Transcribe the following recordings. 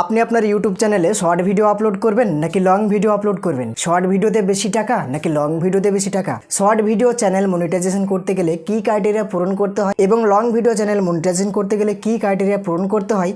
আপনি আপনার ইউটিউব চ্যানেলে শর্ট ভিডিও আপলোড করবেন নাকি লং ভিডিও আপলোড করবেন? শর্ট ভিডিওতে বেশি টাকা নাকি লং ভিডিওতে বেশি টাকা? শর্ট ভিডিও চ্যানেল মনিটাইজেশন করতে গেলে কি ক্রাইটেরিয়া পূরণ করতে হয় এবং লং ভিডিও চ্যানেল মনিটাইজেশন করতে গেলে কি ক্রাইটেরিয়া পূরণ করতে হয়,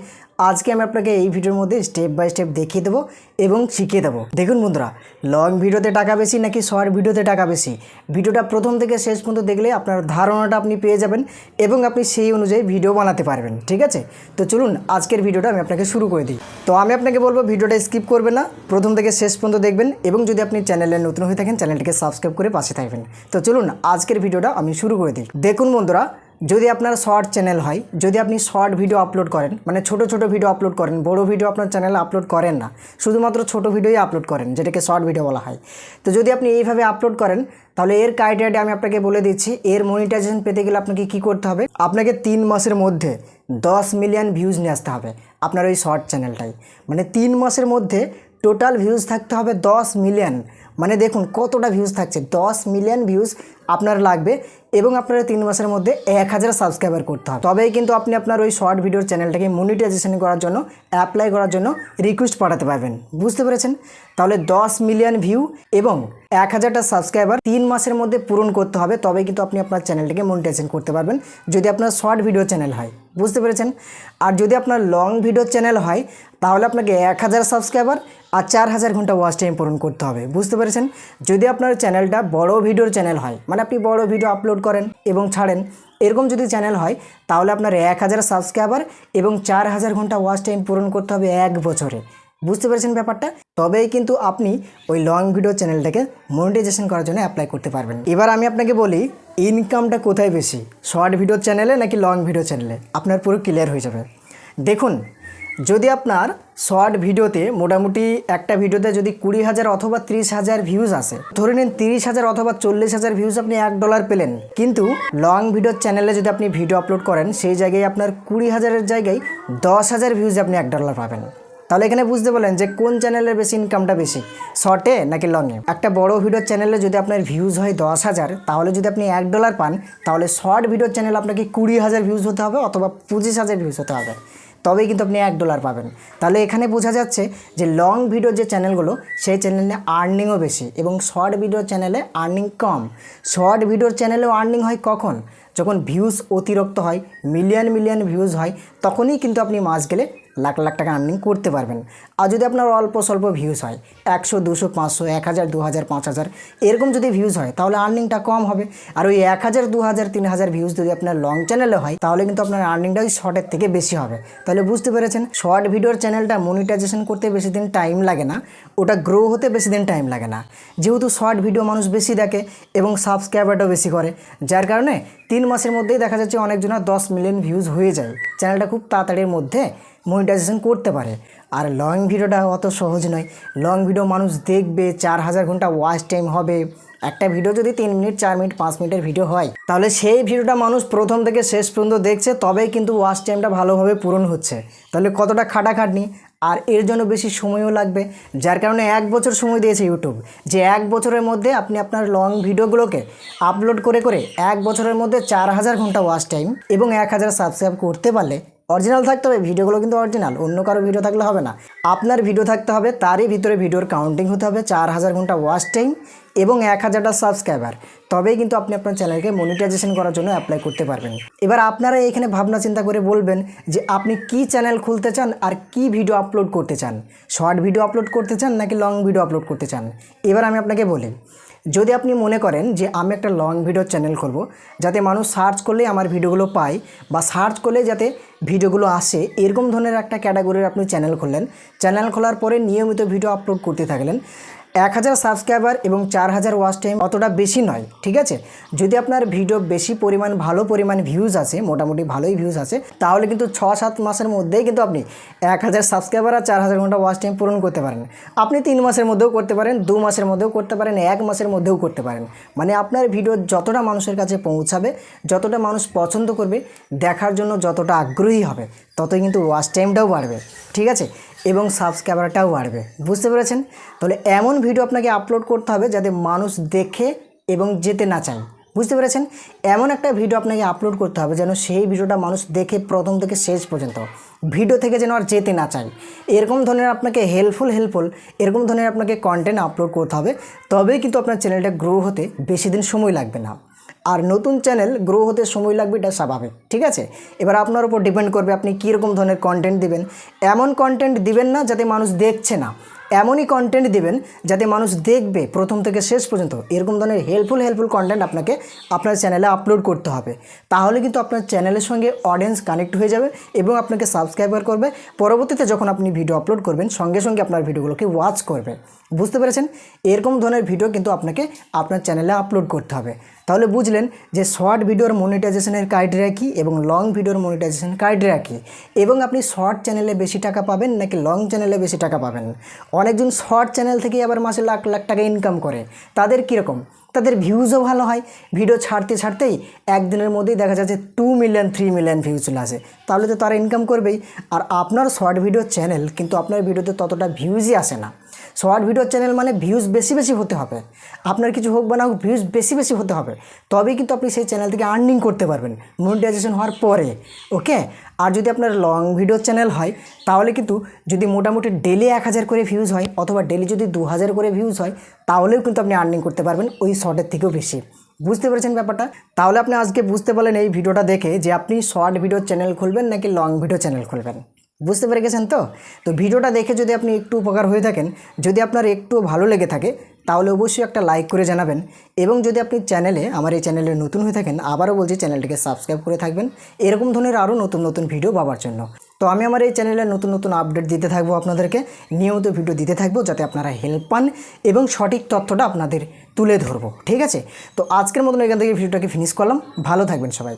আজকে আমি আপনাকে এই ভিডিওর মধ্যে স্টেপ বাই স্টেপ দেখিয়ে দেবো এবং শিখিয়ে দেবো। দেখুন বন্ধুরা, লং ভিডিওতে টাকা বেশি নাকি শর্ট ভিডিওতে টাকা বেশি, ভিডিওটা প্রথম থেকে শেষ পর্যন্ত দেখলে আপনার ধারণাটা আপনি পেয়ে যাবেন এবং আপনি সেই অনুযায়ী ভিডিও বানাতে পারবেন। ঠিক আছে, তো চলুন আজকের ভিডিওটা আমি আপনাকে শুরু করে দিই। তো আমি আপনাকে বলবো ভিডিওটা স্কিপ করবেন না, প্রথম থেকে শেষ পর্যন্ত দেখবেন এবং যদি আপনি চ্যানেলে নতুন হয়ে থাকেন চ্যানেলটিকে সাবস্ক্রাইব করে পাশে থাকবেন। তো চলুন আজকের ভিডিওটা আমি শুরু করে দিই। দেখুন বন্ধুরা, যদি আপনার শর্ট চ্যানেল হয়, যদি আপনি শর্ট ভিডিও আপলোড করেন, মানে ছোট ছোট ভিডিও আপলোড করেন, বড় ভিডিও আপনার চ্যানেলে আপলোড করেন না, শুধুমাত্র ছোট ভিডিওই আপলোড করেন, যেটাকে শর্ট ভিডিও বলা হয়। তো যদি আপনি এইভাবে আপলোড করেন তাহলে এর ক্রাইটেরিয়াটা আমি আপনাকে বলে দিচ্ছি। এর মনিটাইজেশন পেতে গেলে আপনাকে কি করতে হবে? আপনাকে 3 মাসের মধ্যে 10 মিলিয়ন ভিউজ নিয়ে আসতে হবে আপনার ওই শর্ট চ্যানেলটাই। মানে 3 মাসের মধ্যে টোটাল ভিউজ থাকতে হবে 10 মিলিয়ন। মানে দেখুন কতটা ভিউজ থাকছে, 10 মিলিয়ন ভিউজ আপনার লাগবে এবং আপনার 3 মাসের মধ্যে 1000 সাবস্ক্রাইবার করতে হবে। তবেই কিন্তু আপনি আপনার ওই শর্ট ভিডিওর চ্যানেলটাকে মনিটাইজেশন করার জন্য, অ্যাপ্লাই করার জন্য রিকোয়েস্ট পাঠাতে পারবেন। বুঝতে পেরেছেন? তাহলে 10 মিলিয়ন ভিউ এবং 1000টা সাবস্ক্রাইবার 3 মাসের মধ্যে পূরণ করতে হবে, তবেই কিন্তু আপনি আপনার চ্যানেলটাকে মনিটাইজেশন করতে পারবেন, যদি আপনার শর্ট ভিডিও চ্যানেল হয়। বুঝতে পেরেছেন? আর যদি আপনার লং ভিডিও চ্যানেল হয় তাহলে আপনাকে 1000 সাবস্ক্রাইবার আর 4000 ঘন্টা ওয়াচ টাইম পূরণ করতে হবে। বুঝতে পেরেছেন? যদি আপনার চ্যানেলটা বড় ভিডিওর চ্যানেল হয়, মানে আপনি বড় ভিডিও আপলোড করেন এবং ছাড়েন, এরকম যদি চ্যানেল হয় তাহলে আপনার 1000 সাবস্ক্রাইবার এবং 4000 ঘন্টা ওয়াচ টাইম পূরণ করতে হবে 1 বছরে। বুঝতে পেরেছেন ব্যাপারটা? তবেই কিন্তু আপনি ওই লং ভিডিও চ্যানেলটাকে মনিটাইজেশন করার জন্য অ্যাপ্লাই করতে পারবেন। এবার আমি আপনাকে বলি ইনকামটা কোথায় বেশি, শর্ট ভিডিও চ্যানেলে নাকি লং ভিডিও চ্যানেলে? আপনার পুরো ক্লিয়ার হয়ে যাবে। দেখুন, যদি আপনার শর্ট ভিডিওতে মোটামুটি একটা ভিডিওতে যদি 20,000 অথবা 30,000 ভিউজ আসে, ধরে নিন 30,000 অথবা 40,000 ভিউজ আপনি $1 পেলেন, কিন্তু লং ভিডিও চ্যানেলে যদি আপনি ভিডিও আপলোড করেন সেই জায়গায় আপনার 20,000-এর জায়গায় 10,000 ভিউজ আপনি $1 পাবেন। তাহলে এখানে বুঝতে পারলেন যে কোন চ্যানেলের বেশি ইনকামটা বেশি, শর্টে নাকি লংয়ে? একটা বড় ভিডিও চ্যানেলে যদি আপনার ভিউজ হয় 10,000, তাহলে যদি আপনি $1 পান, তাহলে শর্ট ভিডিও চ্যানেল আপনাকে 20,000 ভিউজ হতে হবে অথবা 25,000 ভিউজ হতে হবে, তবেই কিন্তু আপনি $1 পাবেন। তাহলে এখানে বোঝা যাচ্ছে যে লং ভিডিও যে চ্যানেলগুলো সেই চ্যানেলে আর্নিংও বেশি এবং শর্ট ভিডিও চ্যানেলে আর্নিং কম। শর্ট ভিডিওর চ্যানেলেও আর্নিং হয় কখন? যখন ভিউজ অতিরিক্ত হয়, মিলিয়ন মিলিয়ন ভিউজ হয়, তখনই কিন্তু আপনি মাস গেলে লাখ লাখ টাকা আর্নিং করতে পারবেন। আর যদি আপনার অল্প স্বল্প ভিউজ হয়, 100, 200, 500, 1000, 2000, 5000 এরকম যদি ভিউজ হয় তাহলে আর্নিংটা কম হবে। আর ওই 1000, 2000, 3000 ভিউজ যদি আপনার লং চ্যানেলে হয় তাহলে কিন্তু আপনার আর্নিংটা ওই শর্টের থেকে বেশি হবে। তাহলে বুঝতে পেরেছেন, শর্ট ভিডিওর চ্যানেলটা মনিটাইজেশন করতে বেশি দিন টাইম লাগে না, ওটা গ্রো হতে বেশি দিন টাইম লাগে না, যেহেতু শর্ট ভিডিও মানুষ বেশি দেখে এবং সাবস্ক্রাইবারটাও বেশি করে, যার কারণে 3 মাসের মধ্যেই দেখা যাচ্ছে অনেকজনের 10 মিলিয়ন ভিউজ হয়ে যায়। চ্যানেলটা খুব তাড়াতাড়ির মধ্যে মনিটাইজেশন করতে পারে। আর লং ভিডিওটা অত সহজ নয়। লং ভিডিও মানুষ দেখবে, 4000 ঘন্টা ওয়াচ টাইম হবে। একটা ভিডিও যদি 3 মিনিট, 4 মিনিট, 5 মিনিটের ভিডিও হয় তাহলে সেই ভিডিওটা মানুষ প্রথম থেকে শেষ পর্যন্ত দেখছে, তবেই কিন্তু ওয়াচ টাইমটা ভালোভাবে পূরণ হচ্ছে। তাহলে কতটা খাটাখাটনি, আর এর জন্য বেশি সময়ও লাগবে, যার কারণে 1 বছর সময় দিয়েছে ইউটিউব, যে 1 বছরের মধ্যে আপনি আপনার লং ভিডিওগুলোকে আপলোড করে করে 1 বছরের মধ্যে 4000 ঘন্টা ওয়াচ টাইম এবং 1000 সাবস্ক্রাইব করতে পারলে, অরিজিনাল থাকতে হবে ভিডিওগুলো, কিন্তু অরিজিনাল, অন্য কারো ভিডিও থাকলে হবে না, আপনার ভিডিও থাকতে হবে, তারই ভিতরে ভিডিওর কাউন্টিং হতে হবে 4000 ঘন্টা ওয়াচ টাইম এবং 1000টা সাবস্ক্রাইবার, তবেই কিন্তু আপনি আপনার চ্যানেলকে মনিটাইজেশন করার জন্য অ্যাপ্লাই করতে পারবেন। এবার আপনারা এখানে ভাবনা চিন্তা করে বলবেন যে আপনি কি চ্যানেল খুলতে চান আর কি ভিডিও আপলোড করতে চান, শর্ট ভিডিও আপলোড করতে চান নাকি লং ভিডিও আপলোড করতে চান? এবার আমি আপনাকে বলি, যদি আপনি মনে করেন যে আমি একটা লং ভিডিও চ্যানেল করব যাতে মানুষ সার্চ করলে আমার ভিডিওগুলো পায় বা সার্চ করলে যাতে ভিডিওগুলো আসে, এরকম ধরনের একটা ক্যাটাগরির আপনি চ্যানেল খুললেন, চ্যানেল খোলার পরে নিয়মিত ভিডিও আপলোড করতে থাকলেন, 1000 সাবস্ক্রাইবার এবং 4000 ওয়াচ টাইম অতটা বেশি নয়, ঠিক আছে? যদি আপনার ভিডিও বেশি পরিমাণ, ভালো পরিমাণ ভিউজ আছে, মোটামুটি ভালোই ভিউজ আছে, তাহলে কিন্তু 6-7 মাসের মধ্যেই কিন্তু আপনি 1000 সাবস্ক্রাইবার আর 4000 ঘন্টা ওয়াচ টাইম পূরণ করতে পারেন। আপনি 3 মাসের মধ্যেও করতে পারেন, 2 মাসের মধ্যেও করতে পারেন, 1 মাসের মধ্যেও করতে পারেন। মানে আপনার ভিডিও যতটা মানুষের কাছে পৌঁছাবে, যতটা মানুষ পছন্দ করবে, দেখার জন্য যতটা আগ্রহী হবে, ততই কিন্তু ওয়াচ টাইমটাও বাড়বে, ঠিক আছে? এবং সাবস্ক্রাইবারটাও বাড়বে। বুঝতে পেরেছেন? তাহলে এমন ভিডিও আপনাকে আপলোড করতে হবে যাতে মানুষ দেখে এবং যেতে না চায়। বুঝতে পেরেছেন? এমন একটা ভিডিও আপনাকে আপলোড করতে হবে যেন সেই ভিডিওটা মানুষ দেখে প্রথম থেকে শেষ পর্যন্ত ভিডিও থেকে যেন আর যেতে না চায়। এরকম ধরনের আপনাকে হেল্পফুল এরকম ধরনের আপনাকে কন্টেন্ট আপলোড করতে হবে, তবেই কিন্তু আপনার চ্যানেলটা গ্রো হতে বেশি দিন সময় লাগবে না। আর নতুন চ্যানেল গ্রো হতে সময় লাগবে, এটা স্বাভাবিক, ঠিক আছে? এবার আপনার উপর ডিপেন্ড করবে আপনি কীরকম ধরনের কন্টেন্ট দিবেন। এমন কন্টেন্ট দিবেন না যাতে মানুষ দেখছে না, এমনই কন্টেন্ট দিবেন যাতে মানুষ দেখবে প্রথম থেকে শেষ পর্যন্ত। এরকম ধরনের হেল্পফুল কন্টেন্ট আপনাকে আপনার চ্যানেলে আপলোড করতে হবে। তাহলে কিন্তু আপনার চ্যানেলের সঙ্গে অডিয়েন্স কানেক্ট হয়ে যাবে এবং আপনাকে সাবস্ক্রাইবার করবে। পরবর্তীতে যখন আপনি ভিডিও আপলোড করবেন সঙ্গে সঙ্গে আপনার ভিডিওগুলোকে ওয়াচ করবে। বুঝতে পেরেছেন? এরকম ধরনের ভিডিও কিন্তু আপনাকে আপনার চ্যানেলে আপলোড করতে হবে। তাহলে বুঝলেন যে শর্ট ভিডিওর মনিটাইজেশনের ক্রাইটেরিয়া কী এবং লং ভিডিওর মনিটাইজেশন ক্রাইটেরিয়া কী, এবং আপনি শর্ট চ্যানেলে বেশি টাকা পাবেন নাকি লং চ্যানেলে বেশি টাকা পাবেন। অনেকজন শর্ট চ্যানেল থেকে আবার মাসে লাখ লাখ টাকা ইনকাম করে। তাদের কীরকম? তাদের ভিউজও ভালো হয়, ভিডিও ছাড়তেই একদিনের মধ্যেই দেখা যাচ্ছে 2 মিলিয়ন 3 মিলিয়ন ভিউজ চলে আসে। তাহলে তো তারা ইনকাম করবেই। আর আপনার শর্ট ভিডিও চ্যানেল কিন্তু আপনার ভিডিওতে ততটা ভিউজই আসে না। শর্ট ভিডিও চ্যানেল মানে ভিউজ বেশি হতে হবে, আপনার কিছু হোক বা না হোক ভিউজ বেশি হতে হবে, তবেই কিন্তু আপনি সেই চ্যানেল থেকে আর্নিং করতে পারবেন মনিটাইজেশন হওয়ার পরে। ওকে? আর যদি আপনার লং ভিডিও চ্যানেল হয় তাহলে কিন্তু যদি মোটামুটি ডেলি 1000 করে ভিউজ হয় অথবা ডেলি যদি 2000 করে ভিউজ হয়, তাহলেও কিন্তু আপনি আর্নিং করতে পারবেন ওই শর্টের থেকেও বেশি। বুঝতে পেরেছেন ব্যাপারটা? তাহলে আপনি আজকে বুঝতে পারলেন এই ভিডিওটা দেখে যে আপনি শর্ট ভিডিও চ্যানেল খুলবেন নাকি লং ভিডিও চ্যানেল খুলবেন। বুঝতে পেরে গেছেন তো? তো ভিডিওটা দেখে যদি আপনি একটু উপকার হয়ে থাকেন, যদি আপনার একটু ভালো লেগে থাকে, তাহলে অবশ্যই একটা লাইক করে জানাবেন। এবং যদি আপনি আমার এই চ্যানেলে নতুন হয়ে থাকেন, আবারও বলছি চ্যানেলটিকে সাবস্ক্রাইব করে থাকবেন এরকম ধরনের আরও নতুন ভিডিও পাওয়ার জন্য। তো আমি আমার এই চ্যানেলে নতুন আপডেট দিতে থাকবো, আপনাদেরকে নিয়মিত ভিডিও দিতে থাকবো যাতে আপনারা হেল্প পান এবং সঠিক তথ্যটা আপনাদের তুলে ধরবো। ঠিক আছে? তো আজকের মতন এখান থেকে ভিডিওটাকে ফিনিশ করলাম। ভালো থাকবেন সবাই।